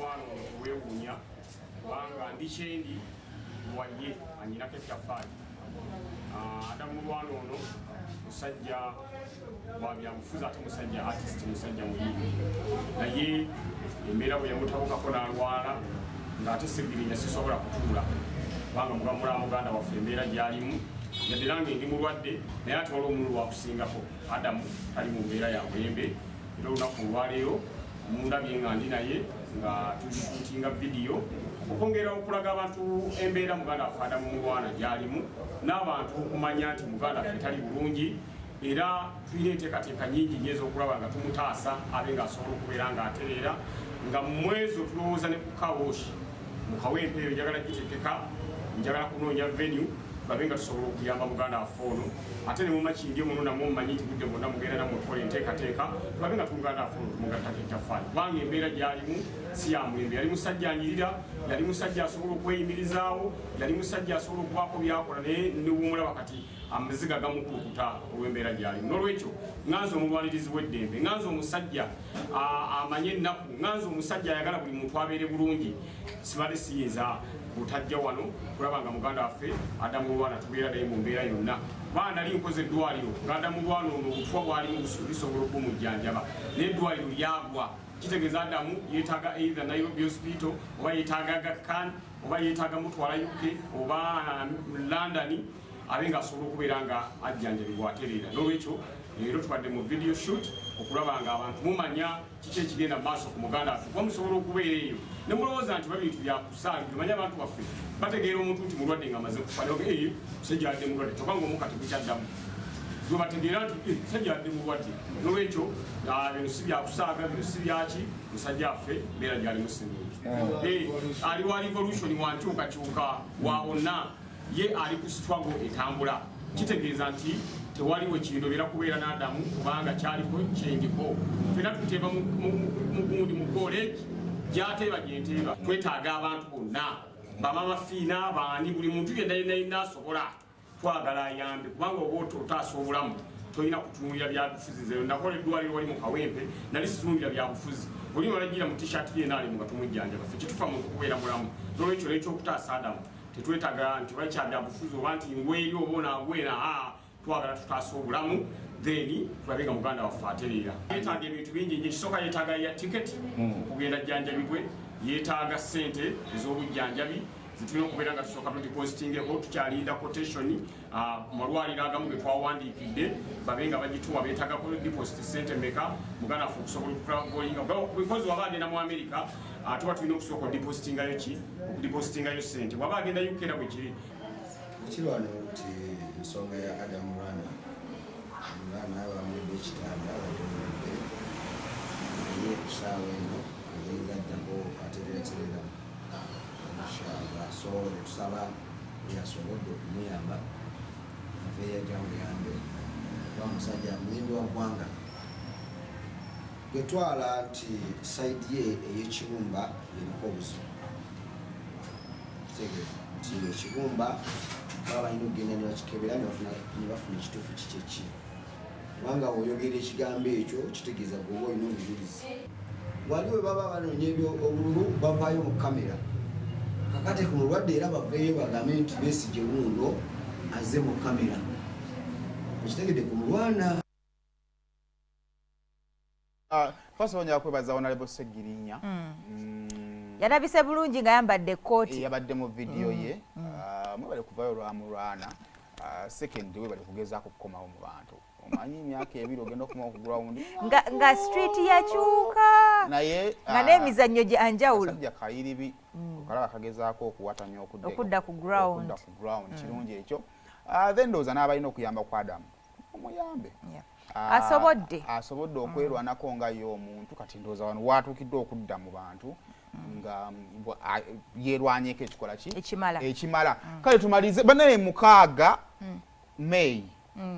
Mulwana weewuunya kubanga ndi kyendi waye anyinako ettaffaali. Adamu Mulwana ono musajja wa byabufuzi ate musajja artist, musajja muyimbi, naye embeera bwe yamutabukako n'alwala ng'ate Ssegirinya sisobola kutuula kubanga mugamula muganda waffe embeera gy'alimu yadde nange ndi mulwadde naye ate waliwo omululu wakusingako. Adamu ali mu mbeera ya bwembe era olunaku olwaleero mundabye nga ndi naye nga tushutinga vidiyo okwongera okulaga abantu embeera muganda waffe Adamu Mulwana gy'alimu n'abantu okumanya nti muganda waffe tali bulungi era tulina enteekateeka nyingi nnyo ez'okulaba nga tumutaasa abe ng'asobola okubeera ng'atereera nga mu mwezi otulowooza ne ku kawoshi mu kawempe eyo njagala gitekeka, njagala kunoonya venue babe nga tusobola okuyamba muganda waffe ono ate ne mumakindi muno namwe mumanyi nti budde bwonna mugenda namwe okukola enteekateeka tulabe nga muganda waffe ono tumugattako ettaffaali kubanga embeera gy'alimu si ya mulembe. Yali musajja anyirira, yali musajja asobola okweyimirizaawo, yali musajja asobola okubaako byakola naye niwumulaba kati amaziga gamukulukuta olw'embeera gy'alimu. N'olwekyo nganze omulwanirizi w'eddembe, nganze omusajja amanye ennaku, nganze omusajja ayagala buli muntu abeere bulungi, sibadde siyinza butajja wano kulaba nga muganda waffe Adamu Mulwana tubeera naye mu mbeera yonna. Kubanga nali nkoze eddwaliro nga Adamu Mulwana ono obutwa bwalimu busobola okumujjanjaba naye eddwaliro lyagwa. Kitegeeza Adamu yeetaaga either Nairobi Hospital oba yeetaaga Aga Khan oba yeetaaga mutwala UK oba London abe ng'asobola okubeera nga ajjanjabibwa atereera. N'olwekyo leero tubadde mu video shoot okulaba nga abantu mumanya kiki ekigenda mu maaso ku muganda waffe kuba musobola okubeera eyo ne mulowooza nti babintu byakusaali tumanye abantu baffe bategeera omuntu nti mulwadde ng'amaze kufa eyo musajja adde mulwadde kyokka ng'omuka tegukyaddamu gwe bategeera nti musajja adde mulwadde. N'olwekyo bino si byakusaaga, bino si byaki, musajja waffe mbeera gy'alimu sinungi. Ali wa revolution wankyukakyuka wa bonna ye ali ku struggle etambula. Kitegeeza nti tewaliwo kindobeera kubeera n'Adamu kubanga kyaliko kyengiko. Fena tuteeba mu gundi mu college gy'ateeba gyenteeba. Twetaaga abantu bonna bamama fiina baani buli muntu yenna asobola twagala ayambe kubanga oba otaasa obulamu tolina kutunuulira byabufuzi. Nze nakola eddwaliro wali mu kawempe nali situnuulira byabufuzi oli walagira mu t-shirt ye naali nga tumujjanjaba ffe kitufa muntu kubeera mulamu. N'olwekyo n'ekyokutaasa Adamu tetwetaaga nti bakya byabufuzi oba nti ngweri oba onaagwera twagala tutaasa obulamu then tulabe nga muganda waffe atereera. Yeetaaga ebintu bingi nnyo. Ekisooka yeetaaga ya tiketi okugenda jjanjabibwe, yeetaaga ssente ez'obujjanjabi zitulina okubeera nga tusooka tudipositingeko tukyalinda quotation ku malwaliro agamu ge twawandiikidde babe nga bagituwa beetaaga deposit ssente meka muganda waffe okusobola okutravoolinga because waba agenda mu America tuba tulina okusooka odipositingayo ki okudipositingayo ssente waba agenda UK era bwe kiri. Ekirwano nti ensonga ya Adamu Mulwana bamwedde ekitanda batomwedde naye kusaawa eno ayinza addako atereeterera inshallah. So netusaba yasobodde okumuyamba ave yajja muyambe kuba musajja muyimbi wa ggwanga getwala nti saidi ye ey'ekibumba eriko obuzibu. Nti ekibumba baba balina okugenda ne bakikebera ne bafuna ekituufu kiki kubanga oyogera ekigambo ekyo kitegeeza gwoba olina obujulizi. Wali we baba banoonya obululu bavaayo mu kamera kakate ku mulwadde era baveeyo bagambe nti Besigye wuuno azze mu kamera ekitegedde ku Mulwana. First of all, nyakwebaza Honorable Ssegirinya. Yalabise bulungi nga yambadde kooti. Yabadde mu video ye. Mwebale kuvayo lwa Mulwana. Second we bali kugezaako kukomawo mu bantu. Omanyi emyaka ebiri ogenda okukomawo ku ground. Nga street yakyuka. Naye nga n'emizannyo gye anjawulo. Sajja kayiribi. Okalaba kagezaako okuwatanya okudda ku ground. Okudda ku ground kirungi ekyo. Then ndowooza n'abalina okuyamba ku Adamu. Omuyambe. Asobodde okwerwanako nga ye omuntu kati ndowooza wano watuukidde okudda mu bantu nga yerwanyeko ekikola ki ekimala. Kale tumalize banaye 6 May